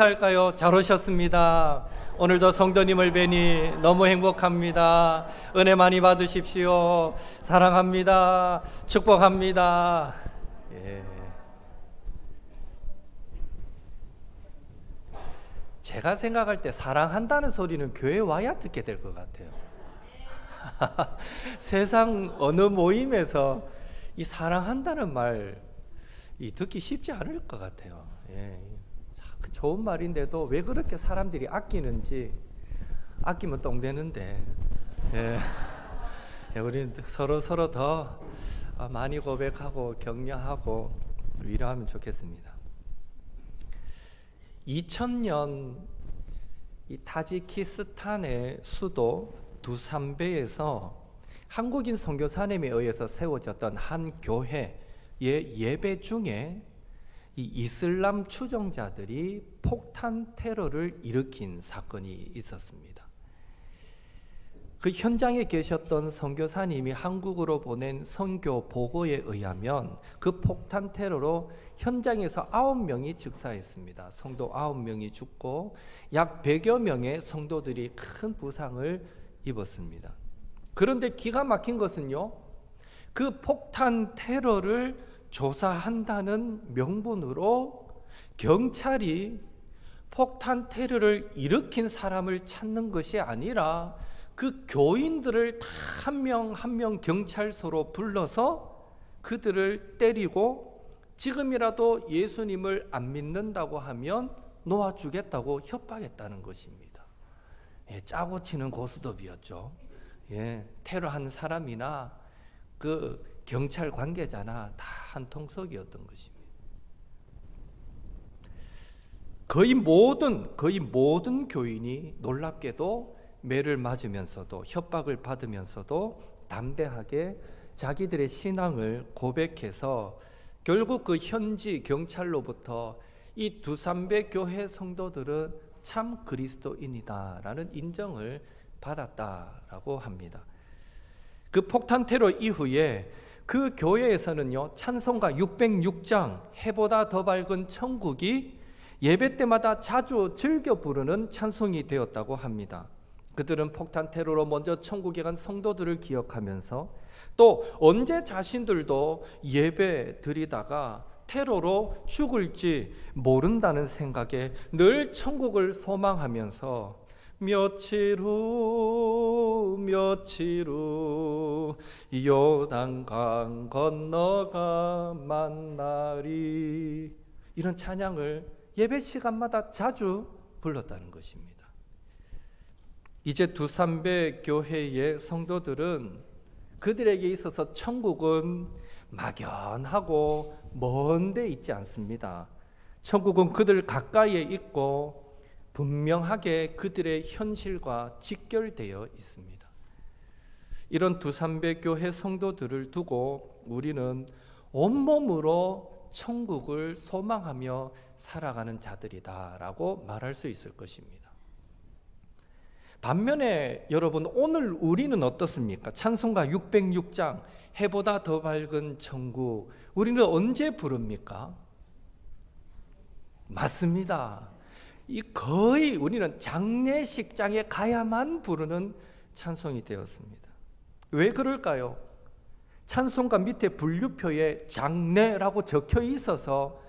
식사할까요? 잘 오셨습니다. 오늘도 성도님을 뵈니 너무 행복합니다. 은혜 많이 받으십시오. 사랑합니다. 축복합니다. 예. 제가 생각할 때 사랑한다는 소리는 교회에 와야 듣게 될 것 같아요. 세상 어느 모임에서 이 사랑한다는 말 듣기 쉽지 않을 것 같아요. 예. 좋은 말인데도 왜 그렇게 사람들이 아끼는지, 아끼면 똥 되는데, 예. 우리는 서로 더 많이 고백하고 격려하고 위로하면 좋겠습니다. 2000년 이 타지키스탄의 수도 두산베에서 한국인 선교사님에 의해서 세워졌던 한 교회의 예배 중에 이 이슬람 추종자들이 폭탄 테러를 일으킨 사건이 있었습니다. 그 현장에 계셨던 선교사님이 한국으로 보낸 선교 보고에 의하면 그 폭탄 테러로 현장에서 9명이 즉사했습니다. 성도 9명이 죽고 약 100여 명의 성도들이 큰 부상을 입었습니다. 그런데 기가 막힌 것은요, 그 폭탄 테러를 조사한다는 명분으로 경찰이 폭탄 테러를 일으킨 사람을 찾는 것이 아니라 그 교인들을 다 한 명 한 명 경찰서로 불러서 그들을 때리고 지금이라도 예수님을 안 믿는다고 하면 놓아주겠다고 협박했다는 것입니다. 예, 짜고 치는 고스톱이었죠. 예, 테러한 사람이나 그 경찰 관계자나 다 한 통속이었던 것입니다. 거의 모든 교인이 놀랍게도 매를 맞으면서도 협박을 받으면서도 담대하게 자기들의 신앙을 고백해서 결국 그 현지 경찰로부터 이 두산베 교회 성도들은 참 그리스도인이다라는 인정을 받았다라고 합니다. 그 폭탄 테러 이후에 그 교회에서는요, 찬송가 606장 해보다 더 밝은 천국이 예배 때마다 자주 즐겨 부르는 찬송이 되었다고 합니다. 그들은 폭탄 테러로 먼저 천국에 간 성도들을 기억하면서 또 언제 자신들도 예배 드리다가 테러로 죽을지 모른다는 생각에 늘 천국을 소망하면서 며칠 후 요단강 건너가 만나리, 이런 찬양을 예배 시간마다 자주 불렀다는 것입니다. 이제 두산베 교회의 성도들은 그들에게 있어서 천국은 막연하고 먼 데 있지 않습니다. 천국은 그들 가까이에 있고 분명하게 그들의 현실과 직결되어 있습니다. 이런 두산베 교회 성도들을 두고 우리는 온몸으로 천국을 소망하며 살아가는 자들이다라고 말할 수 있을 것입니다. 반면에 여러분, 오늘 우리는 어떻습니까? 찬송가 606장 해보다 더 밝은 천국, 우리는 언제 부릅니까? 맞습니다. 거의 우리는 장례식장에 가야만 부르는 찬송이 되었습니다. 왜 그럴까요? 찬송가 밑에 분류표에 장례라고 적혀 있어서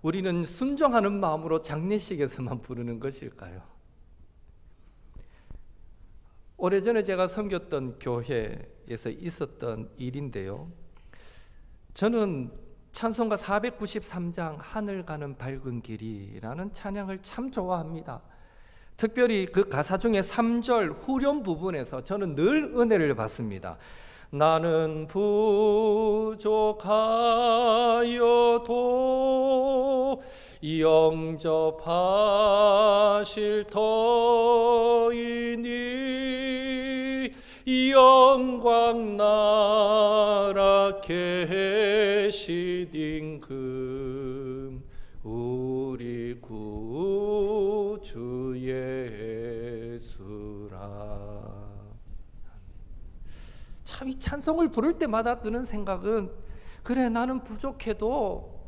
우리는 순종하는 마음으로 장례식에서만 부르는 것일까요? 오래전에 제가 섬겼던 교회에서 있었던 일인데요, 저는 찬송가 493장 하늘 가는 밝은 길이라는 찬양을 참 좋아합니다. 특별히 그 가사 중에 3절 후렴 부분에서 저는 늘 은혜를 받습니다. 나는 부족하여도 영접하실 터이니 영광 나라 계신 임금 우리 구주 예수라. 참 이 찬송을 부를 때마다 드는 생각은, 그래 나는 부족해도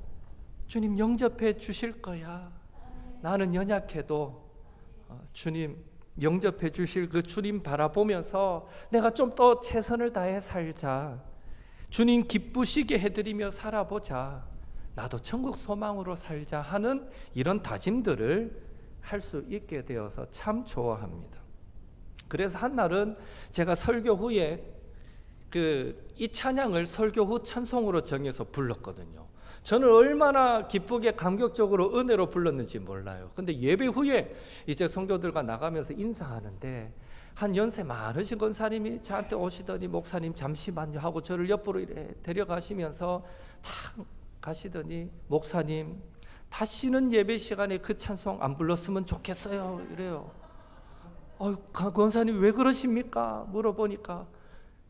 주님 영접해 주실 거야. 나는 연약해도 주님 영접해 주실 그 주님 바라보면서 내가 좀 더 최선을 다해 살자, 주님 기쁘시게 해드리며 살아보자, 나도 천국 소망으로 살자 하는 이런 다짐들을 할 수 있게 되어서 참 좋아합니다. 그래서 한날은 제가 설교 후에 이 찬양을 설교 후 찬송으로 정해서 불렀거든요. 저는 얼마나 기쁘게 감격적으로 은혜로 불렀는지 몰라요. 근데 예배 후에 이제 성도들과 나가면서 인사하는데 한 연세 많으신 권사님이 저한테 오시더니 목사님 잠시만요 하고 저를 옆으로 이래 데려가시면서 탁 가시더니 목사님 다시는 예배 시간에 그 찬송 안 불렀으면 좋겠어요 이래요. 권사님 왜 그러십니까? 물어보니까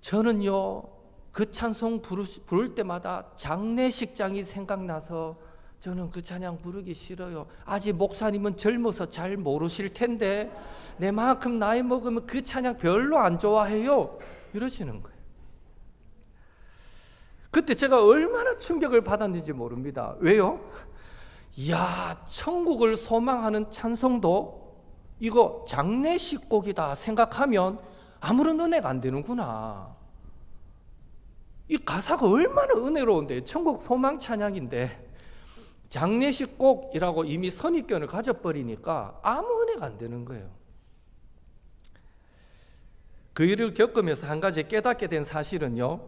저는요 그 찬송 부를 때마다 장례식장이 생각나서 저는 그 찬양 부르기 싫어요. 아직 목사님은 젊어서 잘 모르실 텐데 내만큼 나이 먹으면 그 찬양 별로 안 좋아해요 이러시는 거예요. 그때 제가 얼마나 충격을 받았는지 모릅니다. 왜요? 이야, 천국을 소망하는 찬송도 이거 장례식 곡이다 생각하면 아무런 은혜가 안 되는구나. 이 가사가 얼마나 은혜로운데, 천국 소망 찬양인데 장례식 곡이라고 이미 선입견을 가져버리니까 아무 은혜가 안 되는 거예요. 그 일을 겪으면서 한 가지 깨닫게 된 사실은요,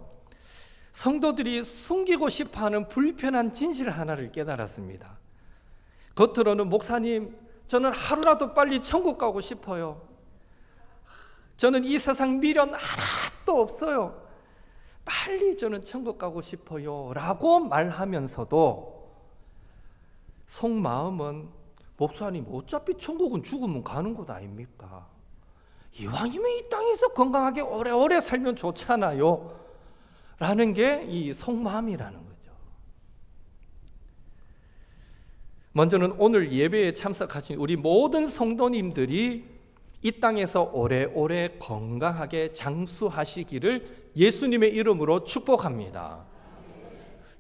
성도들이 숨기고 싶어하는 불편한 진실 하나를 깨달았습니다. 겉으로는 목사님 저는 하루라도 빨리 천국 가고 싶어요, 저는 이 세상 미련 하나도 없어요, 빨리 저는 천국 가고 싶어요 라고 말하면서도 속마음은 목사님 어차피 천국은 죽으면 가는 것 아닙니까? 이왕이면 이 땅에서 건강하게 오래오래 살면 좋잖아요 라는 게 이 속마음이라는 거죠. 먼저는 오늘 예배에 참석하신 우리 모든 성도님들이 이 땅에서 오래오래 건강하게 장수하시기를 예수님의 이름으로 축복합니다.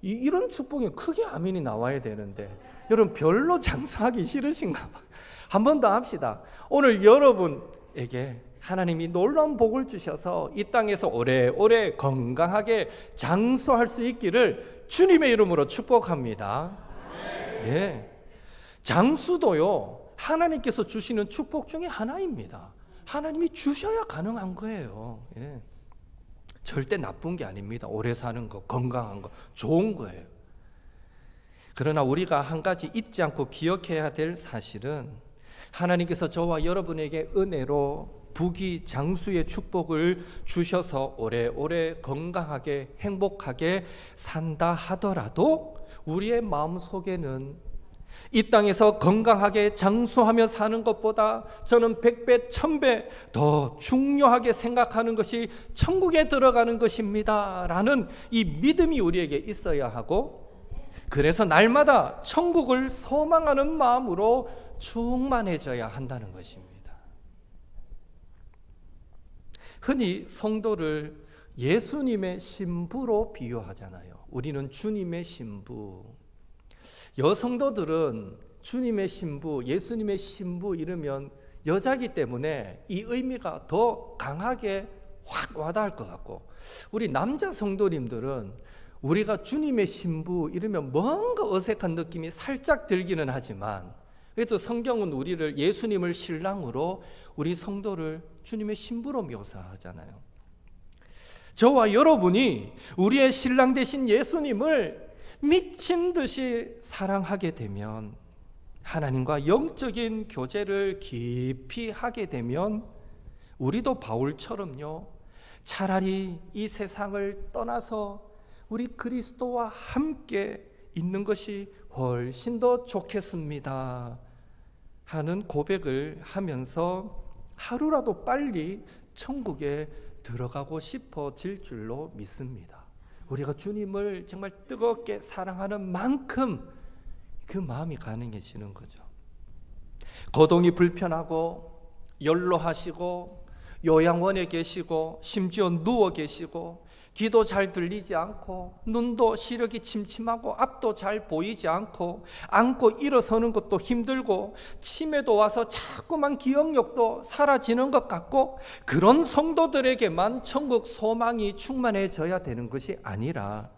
이런 축복에 크게 아멘이 나와야 되는데 여러분 별로 장수하기 싫으신가 봐. 한 번 더 합시다. 오늘 여러분에게 하나님이 놀라운 복을 주셔서 이 땅에서 오래오래 건강하게 장수할 수 있기를 주님의 이름으로 축복합니다. 예. 장수도요 하나님께서 주시는 축복 중에 하나입니다. 하나님이 주셔야 가능한 거예요. 예. 절대 나쁜 게 아닙니다. 오래 사는 거, 건강한 거, 좋은 거예요. 그러나 우리가 한 가지 잊지 않고 기억해야 될 사실은 하나님께서 저와 여러분에게 은혜로 부귀 장수의 축복을 주셔서 오래오래 건강하게 행복하게 산다 하더라도 우리의 마음속에는 이 땅에서 건강하게 장수하며 사는 것보다 저는 100배, 1000배 더 중요하게 생각하는 것이 천국에 들어가는 것입니다 라는 이 믿음이 우리에게 있어야 하고, 그래서 날마다 천국을 소망하는 마음으로 충만해져야 한다는 것입니다. 흔히 성도를 예수님의 신부로 비유하잖아요. 우리는 주님의 신부. 여성도들은 주님의 신부, 예수님의 신부 이러면 여자이기 때문에 이 의미가 더 강하게 확 와닿을 것 같고, 우리 남자 성도님들은 우리가 주님의 신부 이러면 뭔가 어색한 느낌이 살짝 들기는 하지만, 그래도 성경은 우리를 예수님을 신랑으로 우리 성도를 주님의 신부로 묘사하잖아요. 저와 여러분이 우리의 신랑 되신 예수님을 미친 듯이 사랑하게 되면, 하나님과 영적인 교제를 깊이 하게 되면 우리도 바울처럼요, 차라리 이 세상을 떠나서 우리 그리스도와 함께 있는 것이 훨씬 더 좋겠습니다 하는 고백을 하면서 하루라도 빨리 천국에 들어가고 싶어질 줄로 믿습니다. 우리가 주님을 정말 뜨겁게 사랑하는 만큼 그 마음이 가능해지는 거죠. 거동이 불편하고 연로하시고 요양원에 계시고 심지어 누워 계시고 귀도 잘 들리지 않고 눈도 시력이 침침하고 앞도 잘 보이지 않고 앉고 일어서는 것도 힘들고 치매도 와서 자꾸만 기억력도 사라지는 것 같고, 그런 성도들에게만 천국 소망이 충만해져야 되는 것이 아니라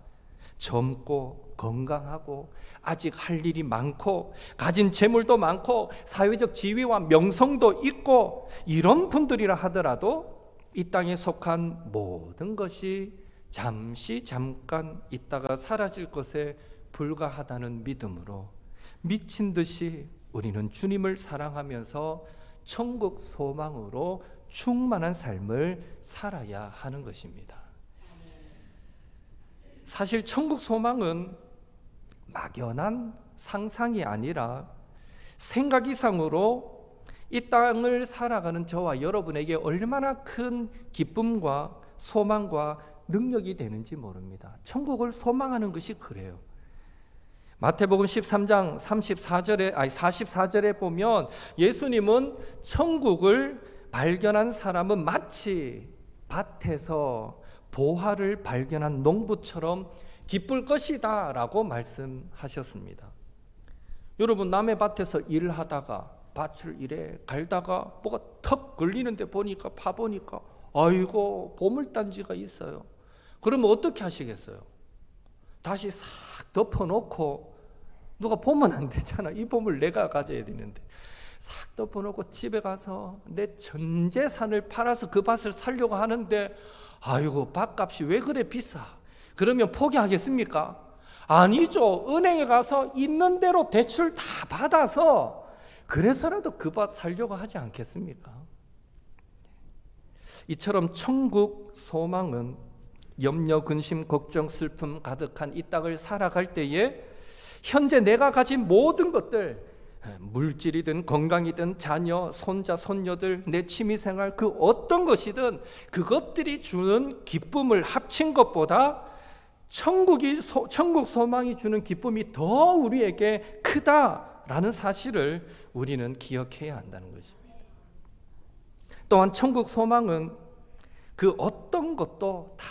젊고 건강하고 아직 할 일이 많고 가진 재물도 많고 사회적 지위와 명성도 있고 이런 분들이라 하더라도 이 땅에 속한 모든 것이 잠시 잠깐 있다가 사라질 것에 불과하다는 믿음으로 미친 듯이 우리는 주님을 사랑하면서 천국 소망으로 충만한 삶을 살아야 하는 것입니다. 사실 천국 소망은 막연한 상상이 아니라 생각 이상으로 이 땅을 살아가는 저와 여러분에게 얼마나 큰 기쁨과 소망과 능력이 되는지 모릅니다. 천국을 소망하는 것이 그래요. 마태복음 13장 44절에 보면 예수님은 천국을 발견한 사람은 마치 밭에서 보화를 발견한 농부처럼 기쁠 것이다 라고 말씀하셨습니다. 여러분, 남의 밭에서 일하다가 밭을 이래 갈다가 뭐가 턱 걸리는데 보니까 파보니까 아이고 보물단지가 있어요. 그러면 어떻게 하시겠어요? 다시 싹 덮어놓고, 누가 보면 안 되잖아. 이 보물 내가 가져야 되는데 싹 덮어놓고 집에 가서 내 전 재산을 팔아서 그 밭을 살려고 하는데 아이고 밭값이 왜 그래 비싸? 그러면 포기하겠습니까? 아니죠. 은행에 가서 있는 대로 대출 다 받아서 그래서라도 그 밭 살려고 하지 않겠습니까? 이처럼 천국 소망은 염려, 근심, 걱정, 슬픔 가득한 이 땅을 살아갈 때에 현재 내가 가진 모든 것들, 물질이든 건강이든 자녀, 손자, 손녀들, 내 취미생활 그 어떤 것이든 그것들이 주는 기쁨을 합친 것보다 천국 소망이 주는 기쁨이 더 우리에게 크다라는 사실을 우리는 기억해야 한다는 것입니다. 또한 천국 소망은 그 어떤 것도 다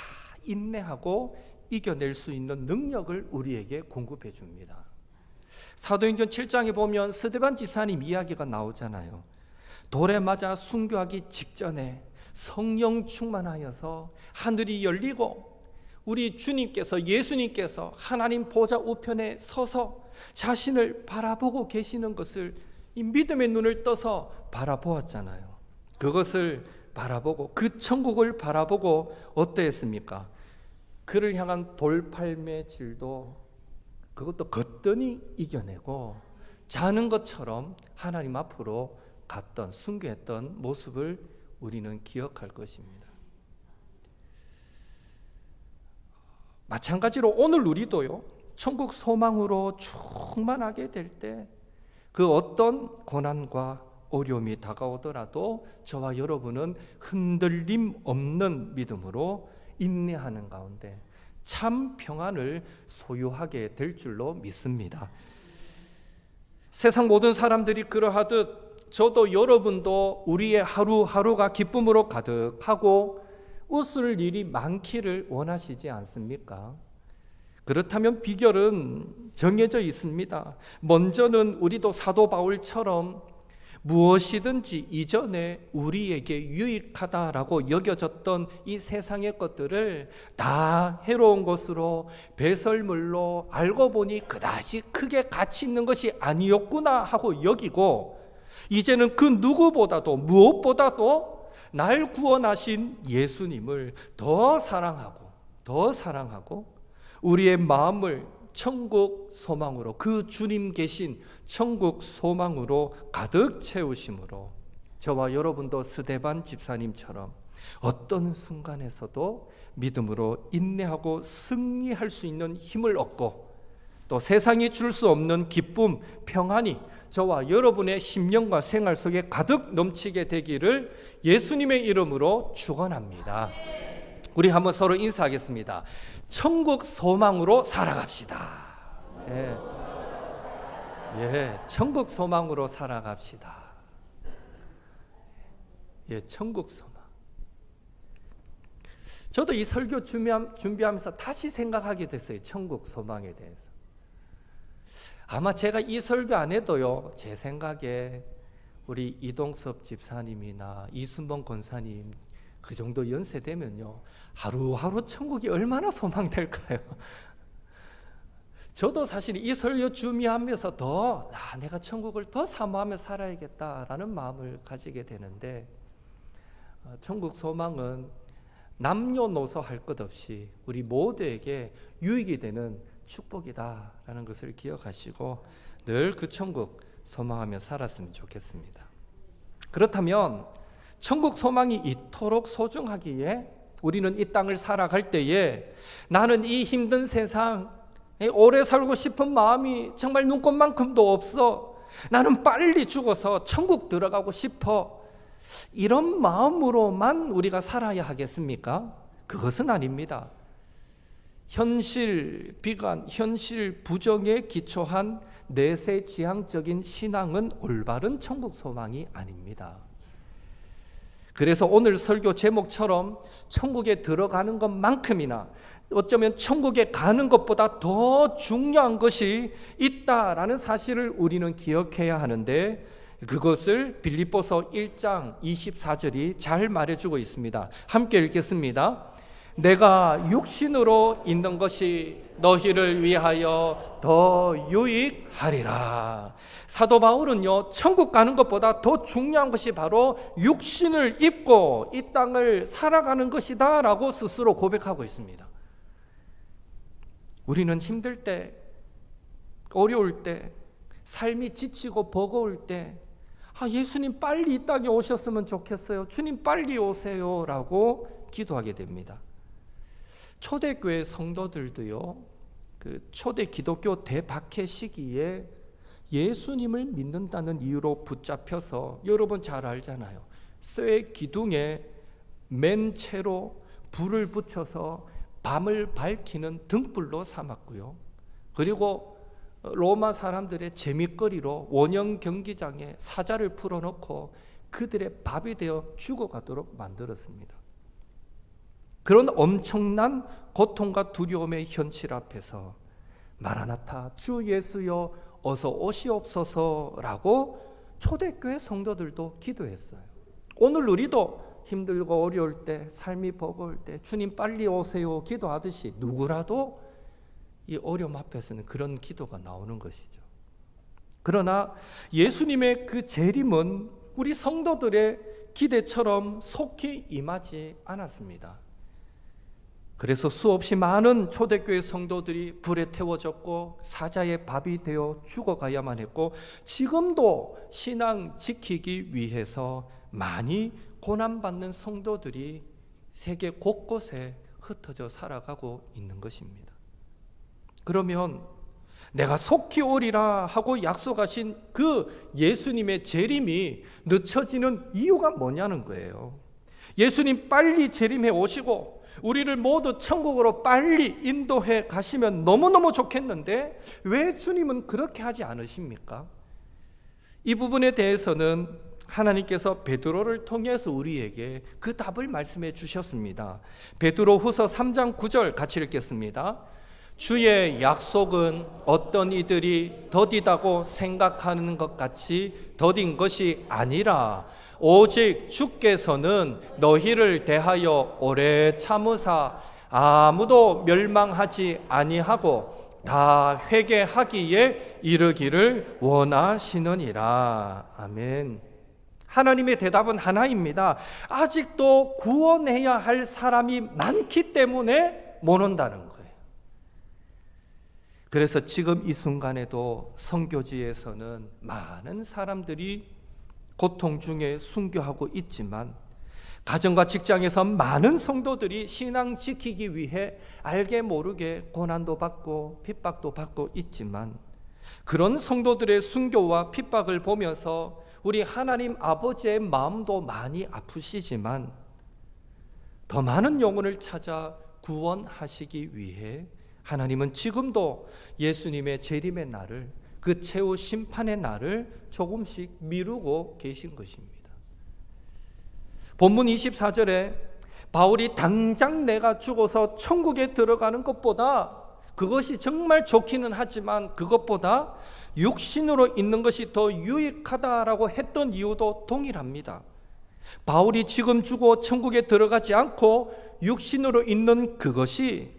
인내하고 이겨낼 수 있는 능력을 우리에게 공급해 줍니다. 사도행전 7장에 보면 스데반 집사님 이야기가 나오잖아요. 돌에 맞아 순교하기 직전에 성령 충만하여서 하늘이 열리고 우리 주님께서, 예수님께서 하나님 보좌 우편에 서서 자신을 바라보고 계시는 것을 이 믿음의 눈을 떠서 바라보았잖아요. 그것을 바라보고 그 천국을 바라보고 어떠했습니까? 그를 향한 돌팔매질도 그것도 거뜬히 이겨내고 자는 것처럼 하나님 앞으로 갔던, 순교했던 모습을 우리는 기억할 것입니다. 마찬가지로 오늘 우리도요, 천국 소망으로 충만하게 될 때 그 어떤 고난과 어려움이 다가오더라도 저와 여러분은 흔들림 없는 믿음으로 인내하는 가운데 참 평안을 소유하게 될 줄로 믿습니다. 세상 모든 사람들이 그러하듯 저도 여러분도 우리의 하루하루가 기쁨으로 가득하고 웃을 일이 많기를 원하시지 않습니까? 그렇다면 비결은 정해져 있습니다. 먼저는 우리도 사도 바울처럼 무엇이든지 이전에 우리에게 유익하다라고 여겨졌던 이 세상의 것들을 다 해로운 것으로, 배설물로 알고 보니 그다지 크게 가치 있는 것이 아니었구나 하고 여기고, 이제는 그 누구보다도 무엇보다도 날 구원하신 예수님을 더 사랑하고 우리의 마음을 천국 소망으로, 그 주님 계신 천국 소망으로 가득 채우심으로 저와 여러분도 스데반 집사님처럼 어떤 순간에서도 믿음으로 인내하고 승리할 수 있는 힘을 얻고, 또 세상이 줄 수 없는 기쁨, 평안이 저와 여러분의 심령과 생활 속에 가득 넘치게 되기를 예수님의 이름으로 축원합니다. 우리 한번 서로 인사하겠습니다. 천국 소망으로 살아갑시다. 천국 소망으로 살아갑시다. 천국 소망. 저도 이 설교 준비하면서 다시 생각하게 됐어요. 천국 소망에 대해서. 아마 제가 이 설교 안 해도요, 제 생각에 우리 이동섭 집사님이나 이순봉 권사님 그 정도 연세 되면요, 하루하루 천국이 얼마나 소망될까요? 저도 사실 이 설교 준비하면서 더 내가 천국을 더 사모하며 살아야겠다라는 마음을 가지게 되는데, 천국 소망은 남녀노소 할 것 없이 우리 모두에게 유익이 되는 축복이다라는 것을 기억하시고 늘 그 천국 소망하며 살았으면 좋겠습니다. 그렇다면 천국 소망이 이토록 소중하기에 우리는 이 땅을 살아갈 때에 나는 이 힘든 세상 오래 살고 싶은 마음이 정말 눈꽃만큼도 없어, 나는 빨리 죽어서 천국 들어가고 싶어, 이런 마음으로만 우리가 살아야 하겠습니까? 그것은 아닙니다. 현실 비관, 현실 부정에 기초한 내세지향적인 신앙은 올바른 천국 소망이 아닙니다. 그래서 오늘 설교 제목처럼 천국에 들어가는 것만큼이나 어쩌면 천국에 가는 것보다 더 중요한 것이 있다라는 사실을 우리는 기억해야 하는데, 그것을 빌립보서 1장 24절이 잘 말해주고 있습니다. 함께 읽겠습니다. 내가 육신으로 있는 것이 너희를 위하여 더 유익하리라. 사도 바울은요, 천국 가는 것보다 더 중요한 것이 바로 육신을 입고 이 땅을 살아가는 것이다 라고 스스로 고백하고 있습니다. 우리는 힘들 때, 어려울 때, 삶이 지치고 버거울 때, 예수님 빨리 이 땅에 오셨으면 좋겠어요, 주님 빨리 오세요 라고 기도하게 됩니다. 초대교회 성도들도요, 그 초대 기독교 대박해 시기에 예수님을 믿는다는 이유로 붙잡혀서, 여러분 잘 알잖아요, 쇠 기둥에 맨 채로 불을 붙여서 밤을 밝히는 등불로 삼았고요, 그리고 로마 사람들의 재밌거리로 원형 경기장에 사자를 풀어놓고 그들의 밥이 되어 죽어가도록 만들었습니다. 그런 엄청난 고통과 두려움의 현실 앞에서 마라나타 주 예수여 어서 오시옵소서라고 초대교회 성도들도 기도했어요. 오늘 우리도 힘들고 어려울 때, 삶이 버거울 때 주님 빨리 오세요 기도하듯이 누구라도 이 어려움 앞에서는 그런 기도가 나오는 것이죠. 그러나 예수님의 그 재림은 우리 성도들의 기대처럼 속히 임하지 않았습니다. 그래서 수없이 많은 초대교회 성도들이 불에 태워졌고 사자의 밥이 되어 죽어가야만 했고, 지금도 신앙 지키기 위해서 많이 고난받는 성도들이 세계 곳곳에 흩어져 살아가고 있는 것입니다. 그러면 내가 속히 오리라 하고 약속하신 그 예수님의 재림이 늦춰지는 이유가 뭐냐는 거예요. 예수님 빨리 재림해 오시고 우리를 모두 천국으로 빨리 인도해 가시면 너무너무 좋겠는데 왜 주님은 그렇게 하지 않으십니까? 이 부분에 대해서는 하나님께서 베드로를 통해서 우리에게 그 답을 말씀해 주셨습니다. 베드로 후서 3장 9절 같이 읽겠습니다. 주의 약속은 어떤 이들이 더디다고 생각하는 것 같이 더딘 것이 아니라 오직 주께서는 너희를 대하여 오래 참으사 아무도 멸망하지 아니하고 다 회개하기에 이르기를 원하시느니라. 아멘. 하나님의 대답은 하나입니다. 아직도 구원해야 할 사람이 많기 때문에 못 온다는 거예요. 그래서 지금 이 순간에도 선교지에서는 많은 사람들이 고통 중에 순교하고 있지만, 가정과 직장에서 많은 성도들이 신앙 지키기 위해 알게 모르게 고난도 받고 핍박도 받고 있지만, 그런 성도들의 순교와 핍박을 보면서 우리 하나님 아버지의 마음도 많이 아프시지만 더 많은 영혼을 찾아 구원하시기 위해 하나님은 지금도 예수님의 재림의 날을, 그 최후 심판의 날을 조금씩 미루고 계신 것입니다. 본문 24절에 바울이 당장 내가 죽어서 천국에 들어가는 것보다, 그것이 정말 좋기는 하지만 그것보다 육신으로 있는 것이 더 유익하다라고 했던 이유도 동일합니다. 바울이 지금 죽어 천국에 들어가지 않고 육신으로 있는 그것이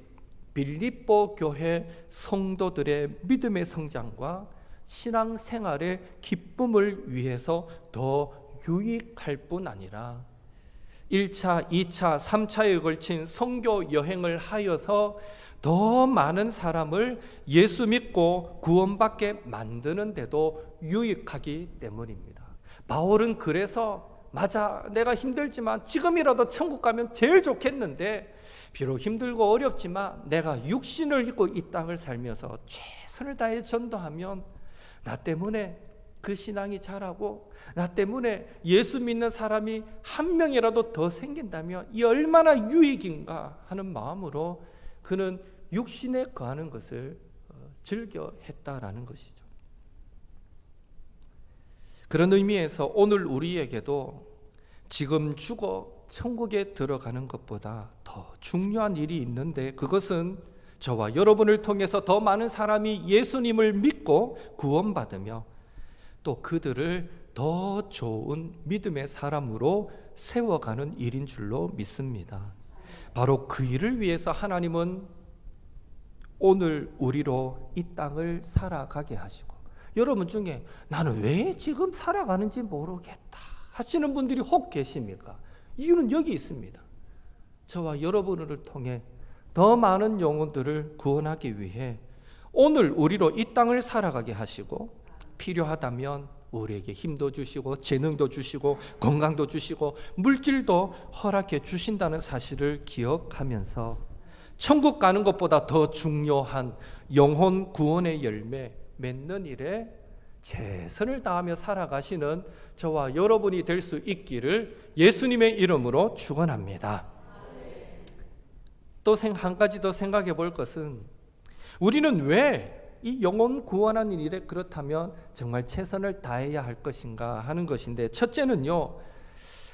빌립보 교회 성도들의 믿음의 성장과 신앙생활의 기쁨을 위해서 더 유익할 뿐 아니라 1차, 2차, 3차에 걸친 선교 여행을 하여서 더 많은 사람을 예수 믿고 구원받게 만드는 데도 유익하기 때문입니다. 바울은 그래서 맞아, 내가 힘들지만 지금이라도 천국 가면 제일 좋겠는데, 비록 힘들고 어렵지만 내가 육신을 입고 이 땅을 살면서 최선을 다해 전도하면 나 때문에 그 신앙이 자라고 나 때문에 예수 믿는 사람이 한 명이라도 더 생긴다면 이 얼마나 유익인가 하는 마음으로 그는 육신에 거하는 것을 즐겨 했다라는 것이죠. 그런 의미에서 오늘 우리에게도 지금 죽어 천국에 들어가는 것보다 더 중요한 일이 있는데, 그것은 저와 여러분을 통해서 더 많은 사람이 예수님을 믿고 구원받으며 또 그들을 더 좋은 믿음의 사람으로 세워가는 일인 줄로 믿습니다. 바로 그 일을 위해서 하나님은 오늘 우리로 이 땅을 살아가게 하시고, 여러분 중에 나는 왜 지금 살아가는지 모르겠다 하시는 분들이 혹 계십니까? 이유는 여기 있습니다. 저와 여러분을 통해 더 많은 영혼들을 구원하기 위해 오늘 우리로 이 땅을 살아가게 하시고, 필요하다면 우리에게 힘도 주시고 재능도 주시고 건강도 주시고 물질도 허락해 주신다는 사실을 기억하면서 천국 가는 것보다 더 중요한 영혼 구원의 열매 맺는 일에 최선을 다하며 살아가시는 저와 여러분이 될 수 있기를 예수님의 이름으로 축원합니다. 또 한 가지 더 생각해 볼 것은, 우리는 왜 이 영혼 구원하는 일에 그렇다면 정말 최선을 다해야 할 것인가 하는 것인데, 첫째는요,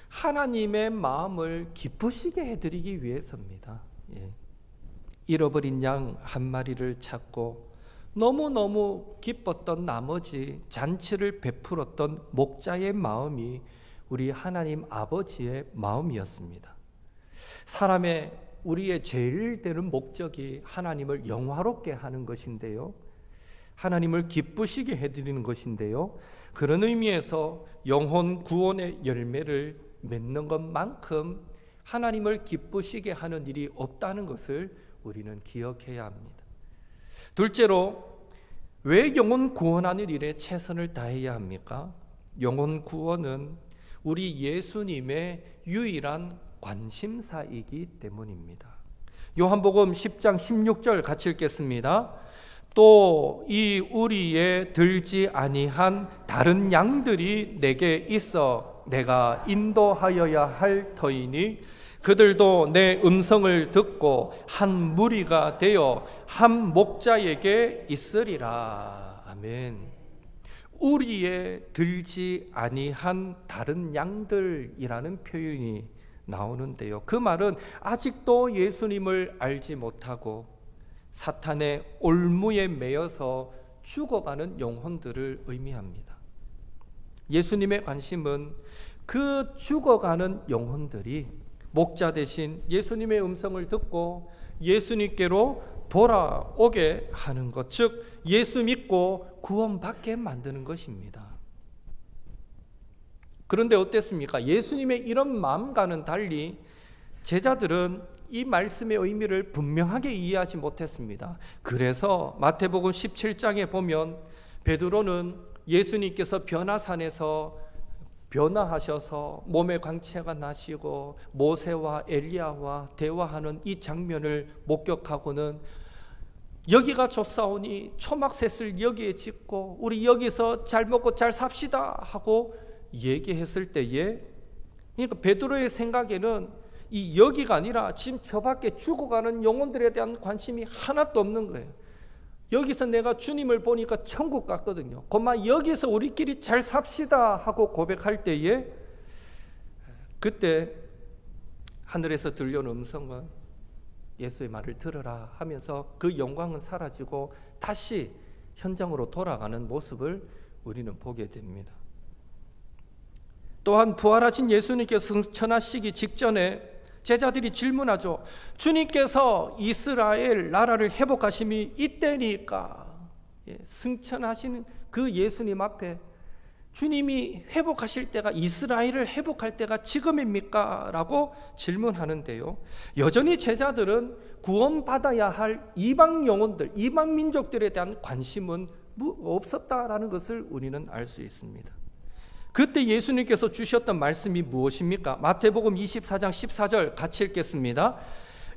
하나님의 마음을 기쁘시게 해드리기 위해서입니다. 잃어버린 양 한 마리를 찾고 너무너무 기뻤던 나머지 잔치를 베풀었던 목자의 마음이 우리 하나님 아버지의 마음이었습니다. 우리의 제일 되는 목적이 하나님을 영화롭게 하는 것인데요, 하나님을 기쁘시게 해드리는 것인데요, 그런 의미에서 영혼 구원의 열매를 맺는 것만큼 하나님을 기쁘시게 하는 일이 없다는 것을 우리는 기억해야 합니다. 둘째로, 왜 영혼 구원하는 일에 최선을 다해야 합니까? 영혼 구원은 우리 예수님의 유일한 관심사이기 때문입니다. 요한복음 10장 16절 같이 읽겠습니다. 또 이 우리에 들지 아니한 다른 양들이 내게 있어 내가 인도하여야 할 터이니 그들도 내 음성을 듣고 한 무리가 되어 한 목자에게 있으리라. 아멘. 우리에 들지 아니한 다른 양들이라는 표현이 나오는데요, 그 말은 아직도 예수님을 알지 못하고 사탄의 올무에 매여서 죽어가는 영혼들을 의미합니다. 예수님의 관심은 그 죽어가는 영혼들이 목자 대신 예수님의 음성을 듣고 예수님께로 돌아오게 하는 것, 즉 예수 믿고 구원받게 만드는 것입니다. 그런데 어땠습니까? 예수님의 이런 마음과는 달리 제자들은 이 말씀의 의미를 분명하게 이해하지 못했습니다. 그래서 마태복음 17장에 보면 베드로는 예수님께서 변화산에서 변화하셔서 몸의 광채가 나시고 모세와 엘리야와 대화하는 이 장면을 목격하고는 여기가 좋사오니 초막셋을 여기에 짓고 우리 여기서 잘 먹고 잘 삽시다 하고 얘기했을 때에, 그러니까 베드로의 생각에는 이 여기가 아니라 지금 저 밖에 죽어가는 영혼들에 대한 관심이 하나도 없는 거예요. 여기서 내가 주님을 보니까 천국 같거든요. 그만 여기서 우리끼리 잘 삽시다 하고 고백할 때에 그때 하늘에서 들려온 음성은 예수의 말을 들으라 하면서 그 영광은 사라지고 다시 현장으로 돌아가는 모습을 우리는 보게 됩니다. 또한 부활하신 예수님께서 승천하시기 직전에 제자들이 질문하죠. 주님께서 이스라엘 나라를 회복하심이 이때니까, 승천하시는 그 예수님 앞에 주님이 회복하실 때가, 이스라엘을 회복할 때가 지금입니까? 라고 질문하는데요, 여전히 제자들은 구원받아야 할 이방 영혼들, 이방 민족들에 대한 관심은 없었다라는 것을 우리는 알 수 있습니다. 그때 예수님께서 주셨던 말씀이 무엇입니까? 마태복음 24장 14절 같이 읽겠습니다.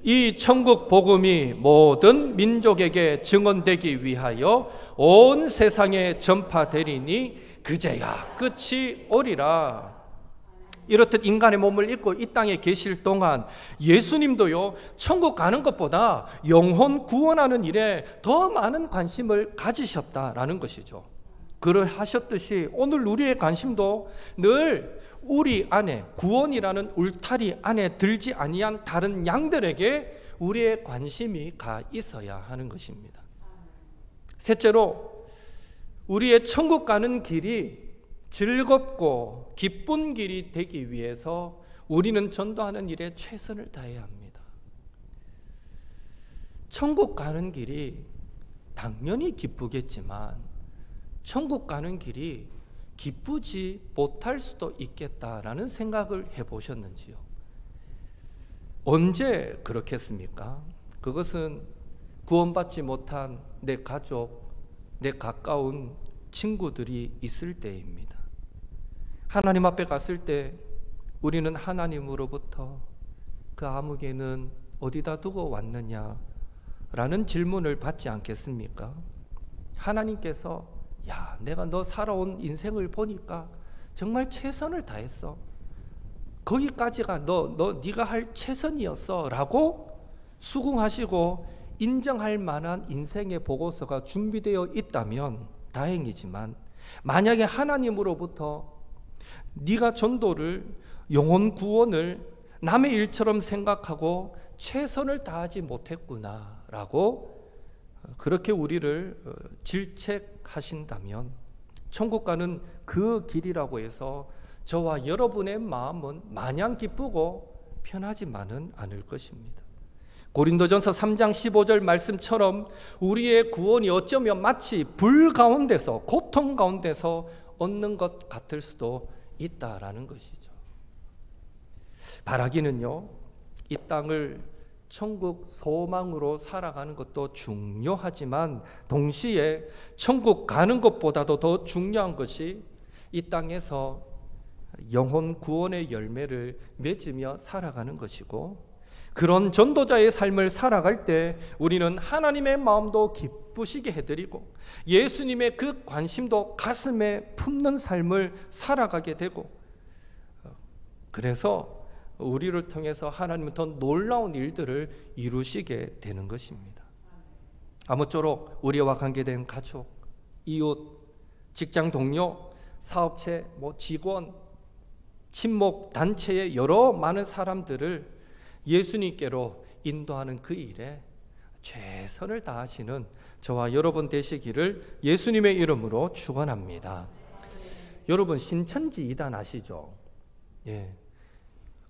이 천국 복음이 모든 민족에게 증언되기 위하여 온 세상에 전파되리니 그제야 끝이 오리라. 이렇듯 인간의 몸을 입고 이 땅에 계실 동안 예수님도요, 천국 가는 것보다 영혼 구원하는 일에 더 많은 관심을 가지셨다라는 것이죠. 그러하셨듯이 오늘 우리의 관심도 늘 우리 안에, 구원이라는 울타리 안에 들지 아니한 다른 양들에게 우리의 관심이 가 있어야 하는 것입니다. 셋째로, 우리의 천국 가는 길이 즐겁고 기쁜 길이 되기 위해서 우리는 전도하는 일에 최선을 다해야 합니다. 천국 가는 길이 당연히 기쁘겠지만 천국 가는 길이 기쁘지 못할 수도 있겠다라는 생각을 해보셨는지요? 언제 그렇겠습니까? 그것은 구원받지 못한 내 가족, 내 가까운 친구들이 있을 때입니다. 하나님 앞에 갔을 때 우리는 하나님으로부터 그 아무개는 어디다 두고 왔느냐라는 질문을 받지 않겠습니까? 하나님께서 야, 내가 너 살아온 인생을 보니까 정말 최선을 다했어. 거기까지가 네가 할 최선이었어 라고 수긍하시고 인정할 만한 인생의 보고서가 준비되어 있다면 다행이지만, 만약에 하나님으로부터 네가 전도를, 영혼 구원을 남의 일처럼 생각하고 최선을 다하지 못했구나 라고 그렇게 우리를 질책하신다면 천국 가는 그 길이라고 해서 저와 여러분의 마음은 마냥 기쁘고 편하지만은 않을 것입니다. 고린도전서 3장 15절 말씀처럼 우리의 구원이 어쩌면 마치 불 가운데서, 고통 가운데서 얻는 것 같을 수도 있다라는 것이죠. 바라기는요, 이 땅을 천국 소망으로 살아가는 것도 중요하지만 동시에 천국 가는 것보다도 더 중요한 것이 이 땅에서 영혼 구원의 열매를 맺으며 살아가는 것이고, 그런 전도자의 삶을 살아갈 때 우리는 하나님의 마음도 기쁘시게 해드리고 예수님의 그 관심도 가슴에 품는 삶을 살아가게 되고, 그래서 우리를 통해서 하나님은 더 놀라운 일들을 이루시게 되는 것입니다. 아무쪼록 우리와 관계된 가족, 이웃, 직장 동료, 사업체, 직원, 친목, 단체의 여러 많은 사람들을 예수님께로 인도하는 그 일에 최선을 다하시는 저와 여러분 되시기를 예수님의 이름으로 축원합니다. 여러분, 신천지 이단 아시죠?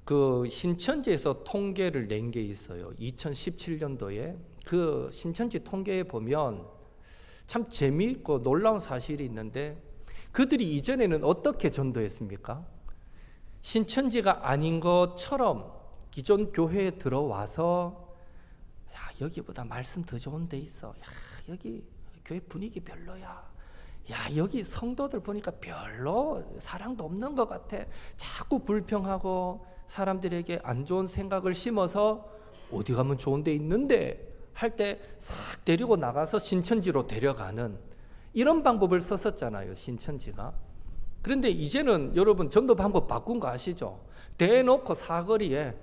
그 신천지에서 통계를 낸 게 있어요. 2017년도에 그 신천지 통계에 보면 참 재미있고 놀라운 사실이 있는데, 그들이 이전에는 어떻게 전도했습니까? 신천지가 아닌 것처럼 기존 교회에 들어와서 야, 여기보다 말씀 더 좋은 데 있어. 야, 여기 교회 분위기 별로야. 야, 여기 성도들 보니까 별로 사랑도 없는 것 같아. 자꾸 불평하고 사람들에게 안 좋은 생각을 심어서 어디 가면 좋은 데 있는데 할 때 싹 데리고 나가서 신천지로 데려가는 이런 방법을 썼었잖아요, 신천지가. 그런데 이제는 여러분 전도 방법 바꾼 거 아시죠? 대놓고 사거리에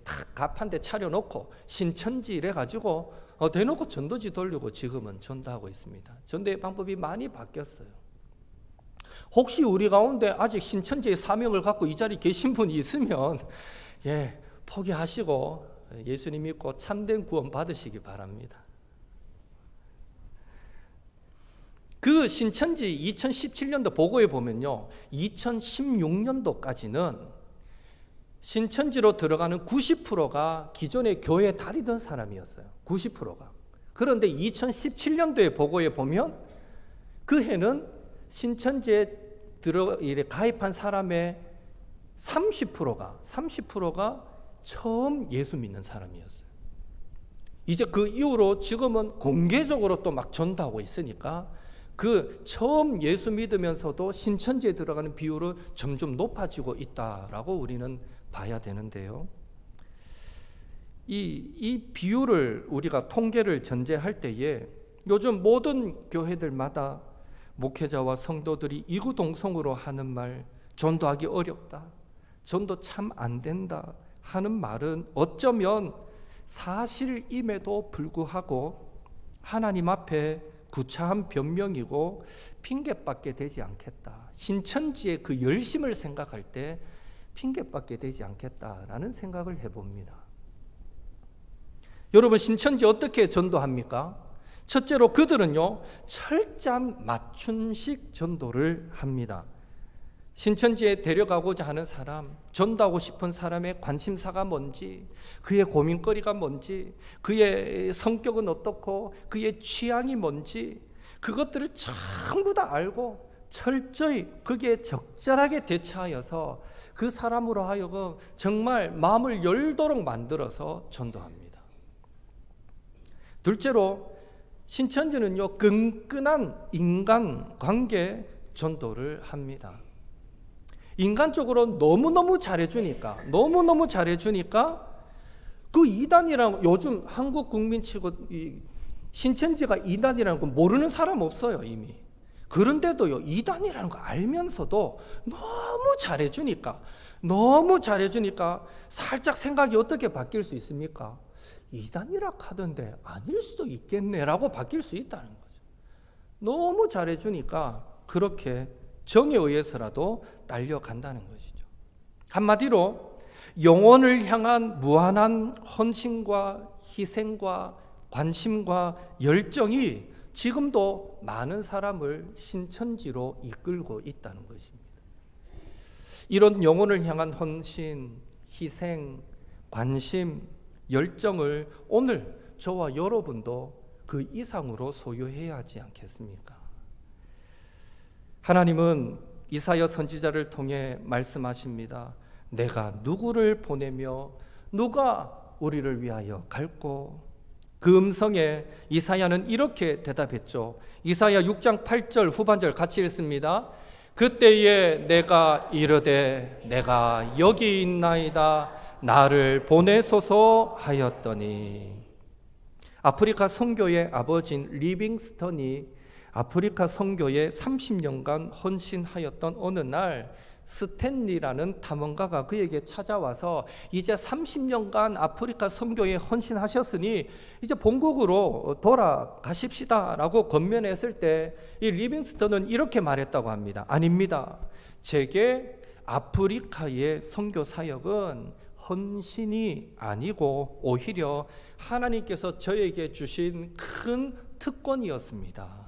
탁 갑 한 대 차려놓고 신천지 이래가지고 대놓고 전도지 돌리고 지금은 전도하고 있습니다. 전도의 방법이 많이 바뀌었어요. 혹시 우리 가운데 아직 신천지의 사명을 갖고 이 자리에 계신 분이 있으면 포기하시고 예수님 믿고 참된 구원 받으시기 바랍니다. 그 신천지 2017년도 보고에 보면요, 2016년도까지는 신천지로 들어가는 90%가 기존의 교회에 다니던 사람이었어요. 90%가. 그런데 2017년도의 보고에 보면 그 해는 신천지에 가입한 사람의 30%가 처음 예수 믿는 사람이었어요. 이제 그 이후로 지금은 공개적으로 또 막 전도하고 있으니까 그 처음 예수 믿으면서도 신천지에 들어가는 비율은 점점 높아지고 있다라고 우리는 봐야 되는데요. 이 비율을 우리가 통계를 전제할 때에 요즘 모든 교회들마다 목회자와 성도들이 이구동성으로 하는 말, 전도하기 어렵다, 전도 참 안 된다 하는 말은 어쩌면 사실임에도 불구하고 하나님 앞에 구차한 변명이고 핑계밖에 되지 않겠다. 신천지의 그 열심을 생각할 때 핑계밖에 되지 않겠다라는 생각을 해봅니다. 여러분, 신천지 어떻게 전도합니까? 첫째로 그들은요, 철저한 맞춤식 전도를 합니다. 신천지에 데려가고자 하는 사람, 전도하고 싶은 사람의 관심사가 뭔지, 그의 고민거리가 뭔지, 그의 성격은 어떻고, 그의 취향이 뭔지, 그것들을 전부 다 알고 철저히 거기에 적절하게 대처하여서 그 사람으로 하여금 정말 마음을 열도록 만들어서 전도합니다. 둘째로 신천지는요, 끈끈한 인간관계 전도를 합니다. 인간적으로 너무너무 잘해주니까 그 이단이라고, 요즘 한국 국민치고 신천지가 이단이라는 거 모르는 사람 없어요, 이미. 그런데도요, 이단이라는 거 알면서도 너무 잘해주니까 살짝 생각이 어떻게 바뀔 수 있습니까? 이단이라 하던데 아닐 수도 있겠네라고 바뀔 수 있다는 거죠. 너무 잘해주니까 그렇게 정에 의해서라도 딸려간다는 것이죠. 한마디로 영혼을 향한 무한한 헌신과 희생과 관심과 열정이 지금도 많은 사람을 신천지로 이끌고 있다는 것입니다. 이런 영혼을 향한 헌신, 희생, 관심, 열정을 오늘 저와 여러분도 그 이상으로 소유해야 하지 않겠습니까? 하나님은 이사야 선지자를 통해 말씀하십니다. 내가 누구를 보내며 누가 우리를 위하여 갈고? 그 음성에 이사야는 이렇게 대답했죠. 이사야 6장 8절 후반절 같이 읽습니다. 그때에 내가 이르되 내가 여기 있나이다 나를 보내소서 하였더니. 아프리카 선교의 아버지인 리빙스턴이 아프리카 선교에 30년간 헌신하였던 어느 날 스탠리라는 탐험가가 그에게 찾아와서 이제 30년간 아프리카 선교에 헌신하셨으니 이제 본국으로 돌아가십시다 라고 권면했을 때 이 리빙스턴은 이렇게 말했다고 합니다. 아닙니다. 제게 아프리카의 선교 사역은 헌신이 아니고 오히려 하나님께서 저에게 주신 큰 특권이었습니다.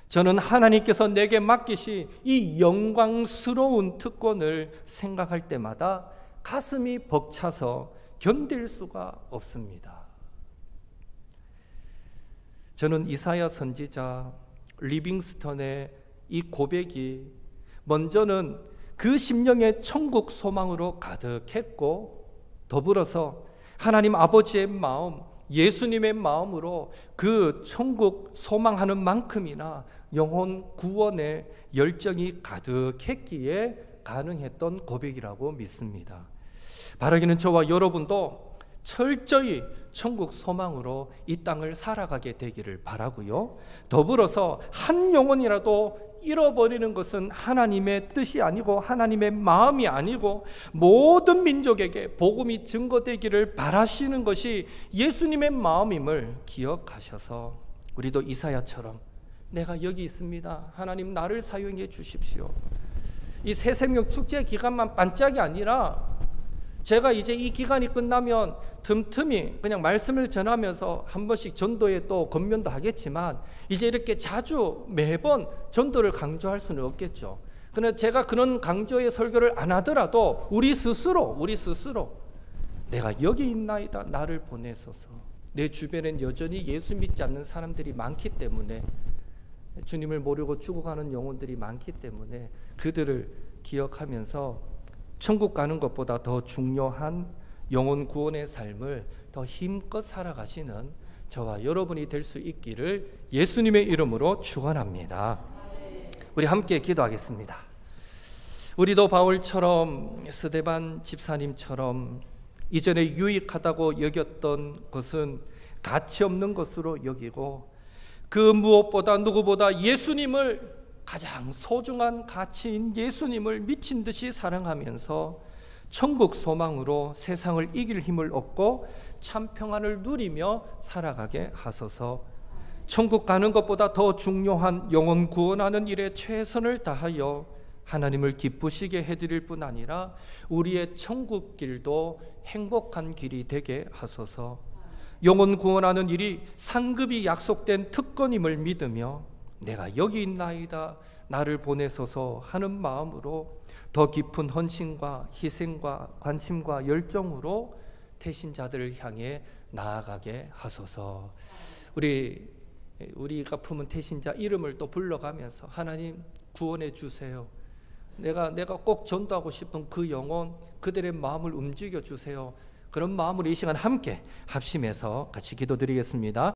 저는 하나님께서 내게 맡기신 이 영광스러운 특권을 생각할 때마다 가슴이 벅차서 견딜 수가 없습니다. 저는 이사야 선지자 리빙스턴의 이 고백이 먼저는 그 심령의 천국 소망으로 가득했고 더불어서 하나님 아버지의 마음, 예수님의 마음으로 그 천국 소망하는 만큼이나 영혼 구원의 열정이 가득했기에 가능했던 고백이라고 믿습니다. 바라기는 저와 여러분도 철저히 천국 소망으로 이 땅을 살아가게 되기를 바라고요. 더불어서 한 영혼이라도 잃어버리는 것은 하나님의 뜻이 아니고 하나님의 마음이 아니고 모든 민족에게 복음이 증거되기를 바라시는 것이 예수님의 마음임을 기억하셔서 우리도 이사야처럼 내가 여기 있습니다. 하나님 나를 사용해 주십시오. 이 새생명 축제 기간만 반짝이 아니라 제가 이제 이 기간이 끝나면 틈틈이 그냥 말씀을 전하면서 한 번씩 전도에 또 권면도 하겠지만 이제 이렇게 자주 매번 전도를 강조할 수는 없겠죠. 그러나 제가 그런 강조의 설교를 안 하더라도 우리 스스로 내가 여기 있나이다, 나를 보내소서. 내 주변엔 여전히 예수 믿지 않는 사람들이 많기 때문에, 주님을 모르고 죽어가는 영혼들이 많기 때문에 그들을 기억하면서 천국 가는 것보다 더 중요한 영혼 구원의 삶을 더 힘껏 살아가시는 저와 여러분이 될 수 있기를 예수님의 이름으로 축원합니다. 우리 함께 기도하겠습니다. 우리도 바울처럼, 스데반 집사님처럼 이전에 유익하다고 여겼던 것은 가치 없는 것으로 여기고, 그 무엇보다 누구보다 예수님을, 가장 소중한 가치인 예수님을 미친 듯이 사랑하면서 천국 소망으로 세상을 이길 힘을 얻고 참 평안을 누리며 살아가게 하소서. 천국 가는 것보다 더 중요한 영혼 구원하는 일에 최선을 다하여 하나님을 기쁘시게 해드릴 뿐 아니라 우리의 천국 길도 행복한 길이 되게 하소서. 영혼 구원하는 일이 상급이 약속된 특권임을 믿으며 내가 여기 있나이다, 나를 보내소서 하는 마음으로 더 깊은 헌신과 희생과 관심과 열정으로 태신자들을 향해 나아가게 하소서. 우리가 품은 태신자 이름을 또 불러가면서 하나님 구원해 주세요. 내가 꼭 전도하고 싶은 그 영혼, 그들의 마음을 움직여 주세요. 그런 마음으로 이 시간 함께 합심해서 같이 기도드리겠습니다.